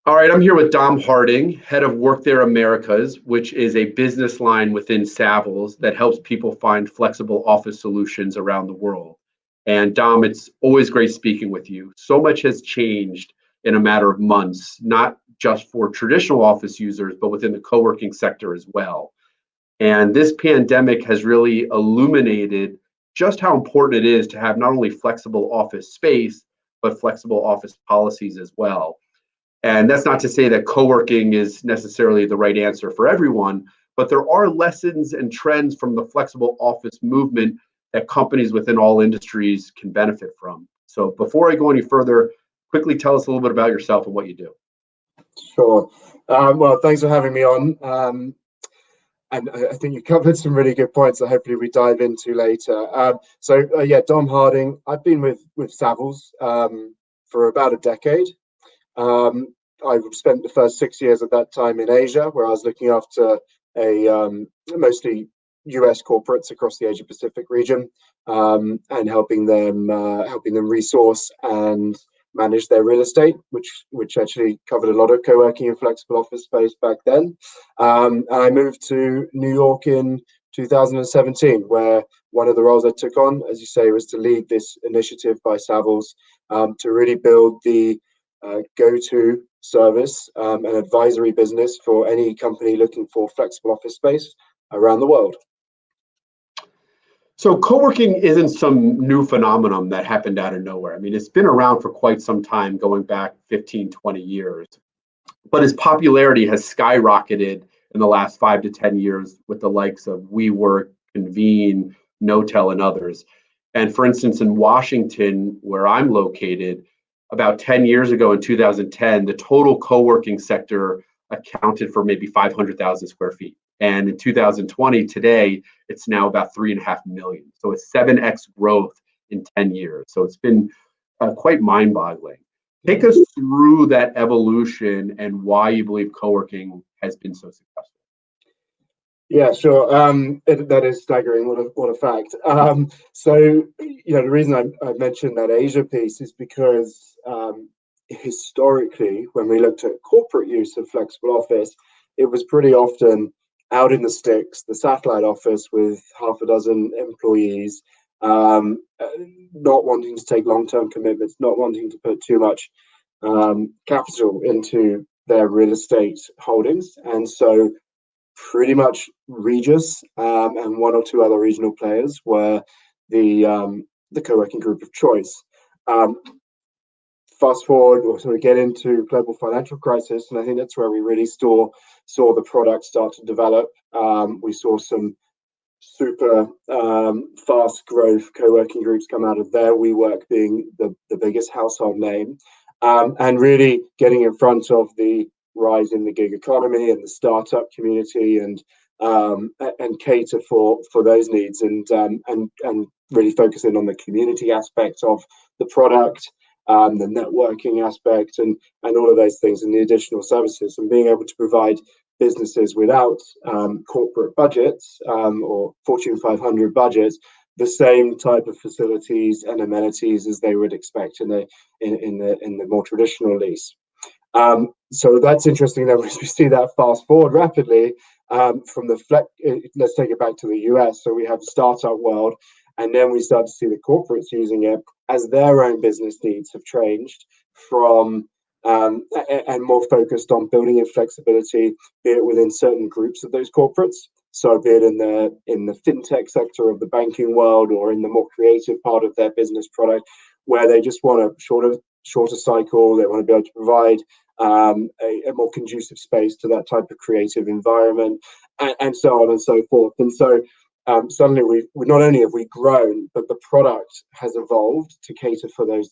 All right, I'm here with Dom Harding, Head of Workthere Americas, which is a business line within Savills that helps people find flexible office solutions around the world. And Dom, it's always great speaking with you. So much has changed in a matter of months, not just for traditional office users, but within the co-working sector as well. And this pandemic has really illuminated just how important it is to have not only flexible office space, but flexible office policies as well. And that's not to say that co-working is necessarily the right answer for everyone, but there are lessons and trends from the flexible office movement that companies within all industries can benefit from. So before I go any further, quickly tell us a little bit about yourself and what you do. Sure. Well, thanks for having me on. And I think you covered some really good points that hopefully we dive into later. Yeah, Dom Harding. I've been with Savills for about a decade. I spent the first 6 years of that time in Asia, where I was looking after mostly US corporates across the Asia Pacific region, and helping them resource and manage their real estate, which actually covered a lot of co-working and flexible office space back then. And I moved to New York in 2017, where one of the roles I took on, as you say, was to lead this initiative by Savills to really build the go-to service and advisory business for any company looking for flexible office space around the world. So co-working isn't some new phenomenon that happened out of nowhere. I mean, it's been around for quite some time, going back 15, 20 years. But its popularity has skyrocketed in the last 5 to 10 years with the likes of WeWork, Convene, Knotel, and others. And for instance, in Washington, where I'm located, about 10 years ago in 2010, the total co-working sector accounted for maybe 500,000 square feet. And in 2020, today, it's now about 3.5 million. So it's 7x growth in 10 years. So it's been quite mind-boggling. Take us through that evolution and why you believe co-working has been so successful. Yeah, sure. That is staggering. What a fact. So, the reason I mentioned that Asia piece is because historically, when we looked at corporate use of flexible office, it was pretty often out in the sticks, the satellite office with half a dozen employees, not wanting to take long-term commitments, not wanting to put too much capital into their real estate holdings. And so pretty much Regis and one or two other regional players were the co-working group of choice. Fast forward, or sort of get into global financial crisis, and I think that's where we really saw the product start to develop. We saw some super fast growth co-working groups come out of there, WeWork being the biggest household name, and really getting in front of the rise in the gig economy and the startup community, and cater for those needs, and really focusing on the community aspect of the product, the networking aspect, and all of those things, and the additional services, and being able to provide businesses without corporate budgets or Fortune 500 budgets the same type of facilities and amenities as they would expect in the more traditional lease. So that's interesting that we see that fast forward rapidly from the let's take it back to the US. So we have startup world, and then we start to see the corporates using it as their own business needs have changed from and more focused on building in flexibility, be it within certain groups of those corporates. So be it in the fintech sector of the banking world, or in the more creative part of their business product, where they just want a shorter cycle. They want to be able to provide a more conducive space to that type of creative environment, and so on and so forth. And so suddenly we not only have we grown, but the product has evolved to cater for those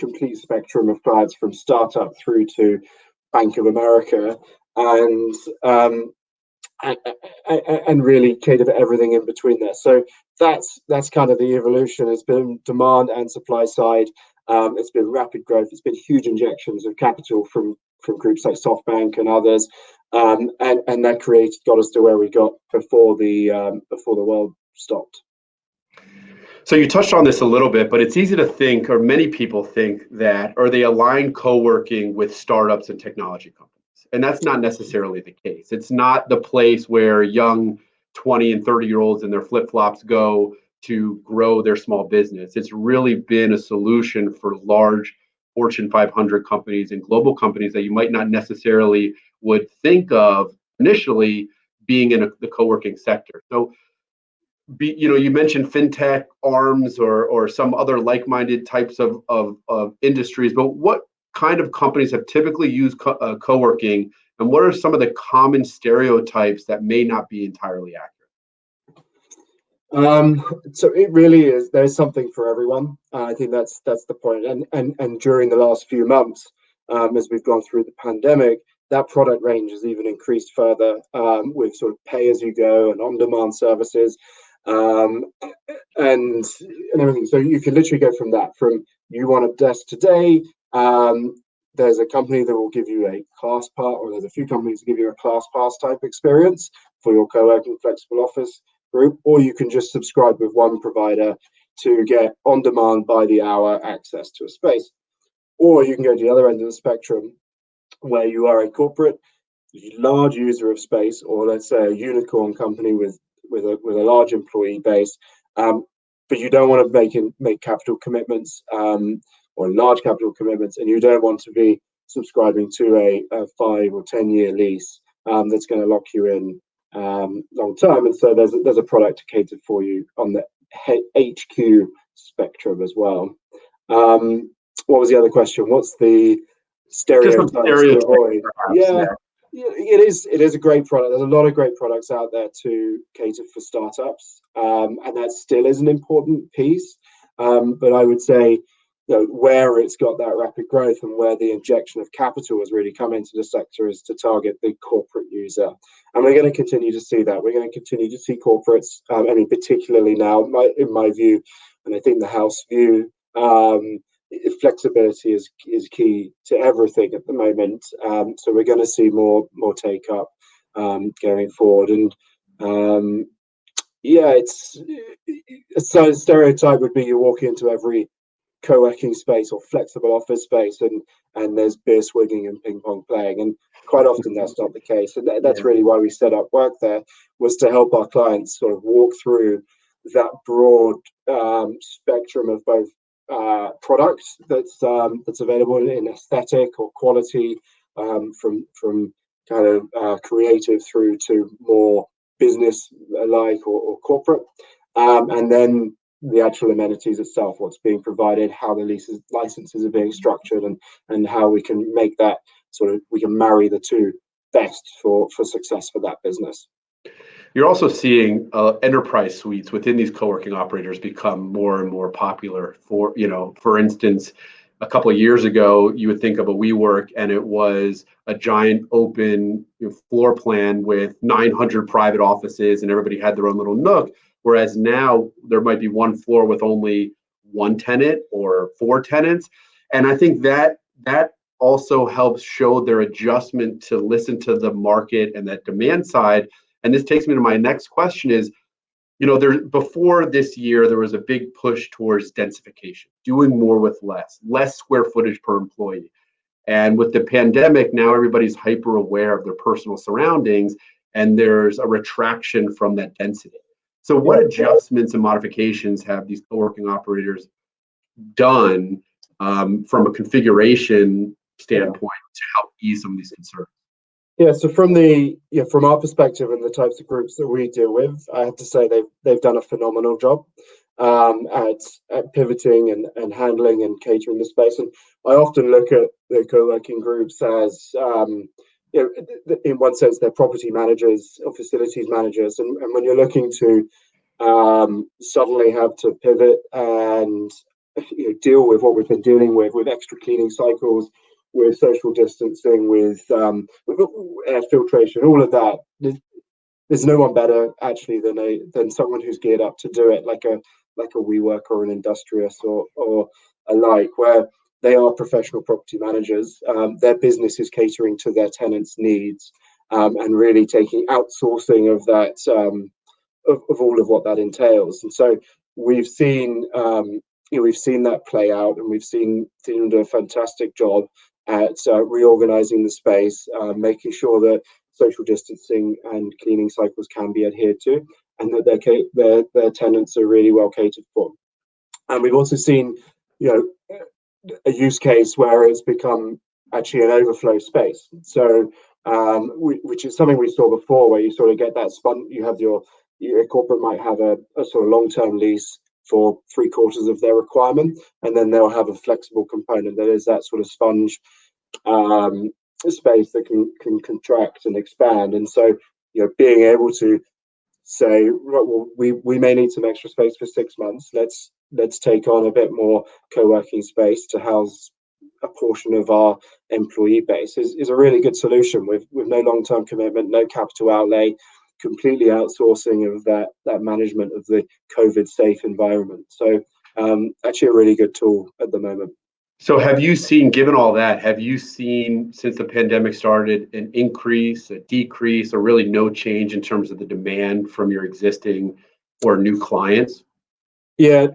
complete spectrum of clients, from startup through to Bank of America, and really cater for everything in between there. So that's kind of the evolution. It's been demand and supply side. It's been rapid growth. It's been huge injections of capital from groups like SoftBank and others, and that got us to where we got before the world stopped. So you touched on this a little bit, but it's easy to think, or many people think that, or they align co-working with startups and technology companies. And that's not necessarily the case. It's not the place where young 20 and 30-year-olds in their flip-flops go to grow their small business. It's really been a solution for large Fortune 500 companies and global companies that you might not necessarily would think of initially being in the co-working sector. So you mentioned fintech arms or some other like-minded types of industries, but what kind of companies have typically used co-working, and what are some of the common stereotypes that may not be entirely accurate? So it really is. There's something for everyone. I think that's the point. And during the last few months, as we've gone through the pandemic, that product range has even increased further with sort of pay-as-you-go and on-demand services. And everything. So you can literally go from that. From you want a desk today, there's a company that will give you a class pass, or there's a few companies that give you a class pass type experience for your co-working flexible office group, or you can just subscribe with one provider to get on-demand by the hour access to a space. Or you can go to the other end of the spectrum where you are a corporate, large user of space, or let's say a unicorn company with a large employee base, but you don't want to make capital commitments or large capital commitments, and you don't want to be subscribing to a 5 or 10-year lease that's going to lock you in long term. And so there's a product catered for you on the HQ spectrum as well. What was the other question? What's the stereotypes to avoid? It is a great product. There's a lot of great products out there to cater for startups, and that still is an important piece. But I would say, where it's got that rapid growth and where the injection of capital has really come into the sector is to target the corporate user, and we're going to continue to see that. We're going to continue to see corporates, particularly now, in my view, and I think the house view. Flexibility is key to everything at the moment, so we're going to see more take up going forward. And it's a stereotype would be you walk into every co-working space or flexible office space and there's beer swigging and ping pong playing, and quite often that's not the case. And that's really why we set up Workthere, was to help our clients sort of walk through that broad spectrum of both products that's available in aesthetic or quality, from kind of creative through to more business like or corporate, and then the actual amenities itself, what's being provided, how the licenses are being structured, and how we can make that we can marry the two best for success for that business. You're also seeing enterprise suites within these co-working operators become more and more popular. For instance, a couple of years ago, you would think of a WeWork and it was a giant open floor plan with 900 private offices and everybody had their own little nook. Whereas now there might be one floor with only one tenant or 4 tenants. And I think that also helps show their adjustment to listen to the market and that demand side. And this takes me to my next question is, before this year, there was a big push towards densification, doing more with less square footage per employee. And with the pandemic, now everybody's hyper aware of their personal surroundings, and there's a retraction from that density. So what adjustments and modifications have these co-working operators done from a configuration standpoint to help ease some of these concerns? Yeah, so from our perspective and the types of groups that we deal with, I have to say they've done a phenomenal job at pivoting and handling and catering the space. And I often look at the co-working groups as, in one sense, they're property managers or facilities managers. And when you're looking to suddenly have to pivot and deal with what we've been dealing with extra cleaning cycles, with social distancing, with air filtration, all of that. There's no one better actually than someone who's geared up to do it, like a WeWork or an Industrious or alike, where they are professional property managers. Their business is catering to their tenants' needs, and really taking outsourcing of that, of all of what that entails. And so we've seen we've seen that play out, and we've seen them do a fantastic job at reorganizing the space, making sure that social distancing and cleaning cycles can be adhered to, and that their tenants are really well catered for. And we've also seen, a use case where it's become actually an overflow space. So, which is something we saw before, where you sort of get that you have your corporate might have a sort of long-term lease for 3/4 of their requirement, and then they'll have a flexible component that is that sort of sponge space that can contract and expand. And so, being able to say, right, well, we may need some extra space for 6 months. Let's take on a bit more co-working space to house a portion of our employee base is a really good solution with no long-term commitment, no capital outlay, completely outsourcing of that management of the COVID safe environment. So actually a really good tool at the moment. So have you seen, given all that, have you seen since the pandemic started an increase, a decrease, or really no change in terms of the demand from your existing or new clients? Yeah,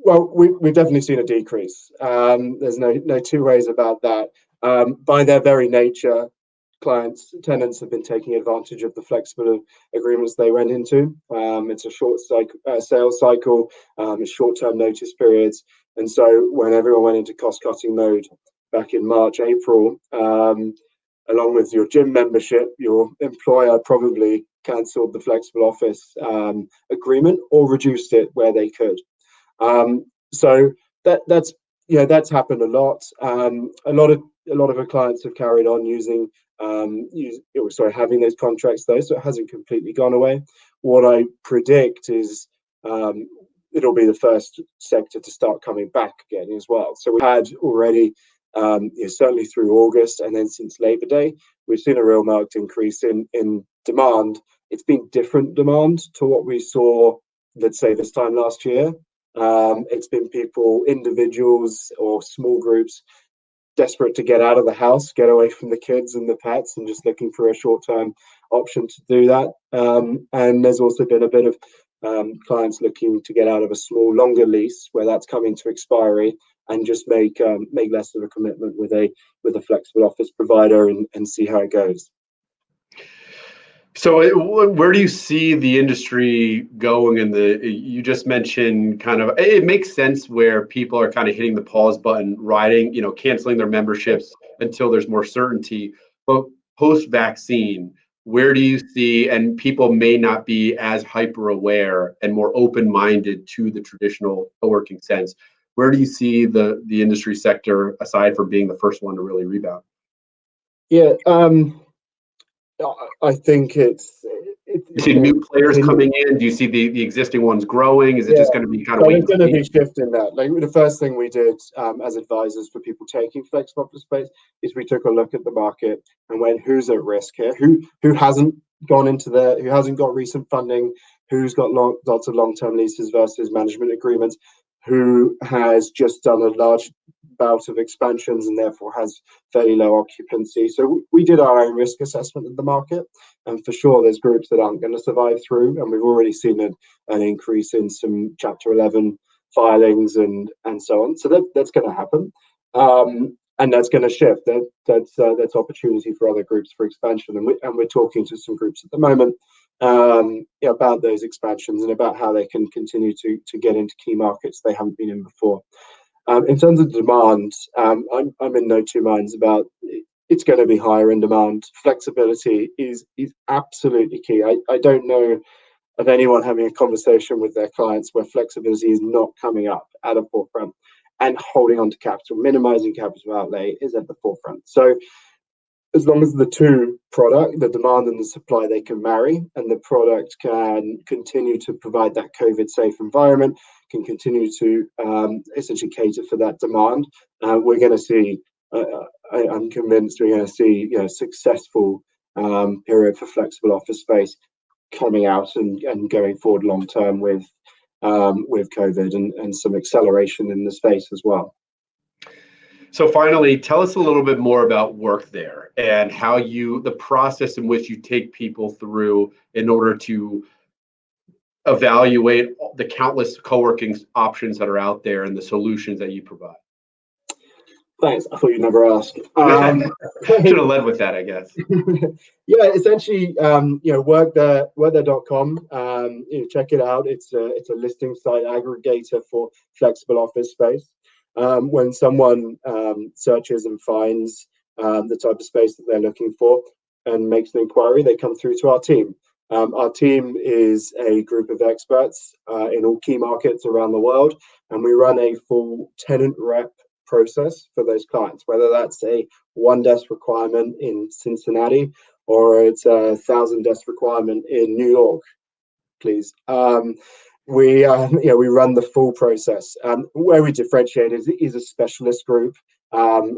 well, we've definitely seen a decrease. There's no two ways about that. By their very nature, tenants have been taking advantage of the flexible agreements they went into. It's a short sales cycle, it's short-term notice periods. And so when everyone went into cost-cutting mode back in March, April, along with your gym membership, your employer probably cancelled the flexible office agreement or reduced it where they could. So that's happened a lot. A lot of our clients have carried on having those contracts though, so it hasn't completely gone away. What I predict is it'll be the first sector to start coming back again as well. So we had already, certainly through August, and then since Labor Day, we've seen a real marked increase in demand. It's been different demand to what we saw, let's say, this time last year. It's been individuals or small groups, desperate to get out of the house, get away from the kids and the pets, and just looking for a short-term option to do that. And there's also been a bit of clients looking to get out of a small, longer lease where that's coming to expiry, and just make less of a commitment with a flexible office provider and see how it goes. So where do you see the industry going you just mentioned kind of, it makes sense where people are kind of hitting the pause button, canceling their memberships until there's more certainty. But post-vaccine, where do you see, and people may not be as hyper aware and more open-minded to the traditional co-working sense, where do you see the industry sector, aside from being the first one to really rebound? Yeah, I think it's you see new players coming in? Do you see the existing ones growing? Is it just going to be kind of There's going to be shift in that. Like the first thing we did as advisors for people taking flexible office space is we took a look at the market and went, who's at risk here? Who hasn't gone into who hasn't got recent funding? Who's got lots of long-term leases versus management agreements? Who has just done a large bout of expansions and therefore has fairly low occupancy? So we did our own risk assessment of the market, and for sure there's groups that aren't going to survive through, and we've already seen an increase in some Chapter 11 filings and so on. So that's going to happen, and that's going to shift. That's opportunity for other groups for expansion, and we're talking to some groups at the moment about those expansions and about how they can continue to get into key markets they haven't been in before. In terms of demand, I'm in no two minds about it's going to be higher in demand. Flexibility is absolutely key. I don't know of anyone having a conversation with their clients where flexibility is not coming up at a forefront, and holding on to capital, minimizing capital outlay is at the forefront. So as long as the demand and the supply, they can marry, and the product can continue to provide that COVID safe environment, can continue to essentially cater for that demand, we're going to see, I'm convinced we're going to see successful period for flexible office space coming out and going forward long term with COVID and some acceleration in the space as well. So finally, tell us a little bit more about Workthere and how the process in which you take people through in order to evaluate the countless co-working options that are out there and the solutions that you provide? Thanks. I thought you'd never ask. Should have led with that, I guess. Yeah, essentially, workthere.com. Check it out. It's a listing site aggregator for flexible office space. When someone searches and finds the type of space that they're looking for and makes an inquiry, they come through to our team. Our team is a group of experts in all key markets around the world, and we run a full tenant rep process for those clients, whether that's a one desk requirement in Cincinnati or it's a 1,000 desk requirement in New York, please. We run the full process. Where we differentiate is a specialist group.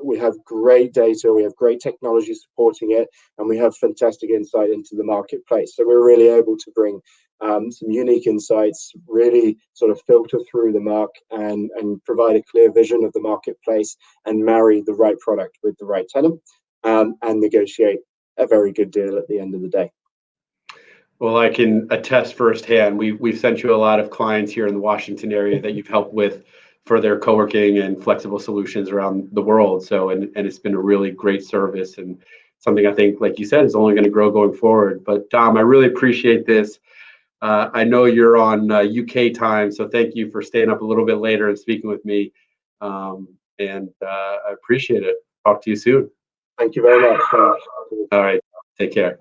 We have great data, we have great technology supporting it, and we have fantastic insight into the marketplace. So we're really able to bring some unique insights, really sort of filter through the mark and provide a clear vision of the marketplace and marry the right product with the right tenant, and negotiate a very good deal at the end of the day. Well, I can attest firsthand. We've sent you a lot of clients here in the Washington area that you've helped with for their co-working and flexible solutions around the world. So, and it's been a really great service and something I think, like you said, is only going to grow going forward. But Dom, I really appreciate this. I know you're on UK time, so thank you for staying up a little bit later and speaking with me. And I appreciate it. Talk to you soon. Thank you very much. All right. Take care.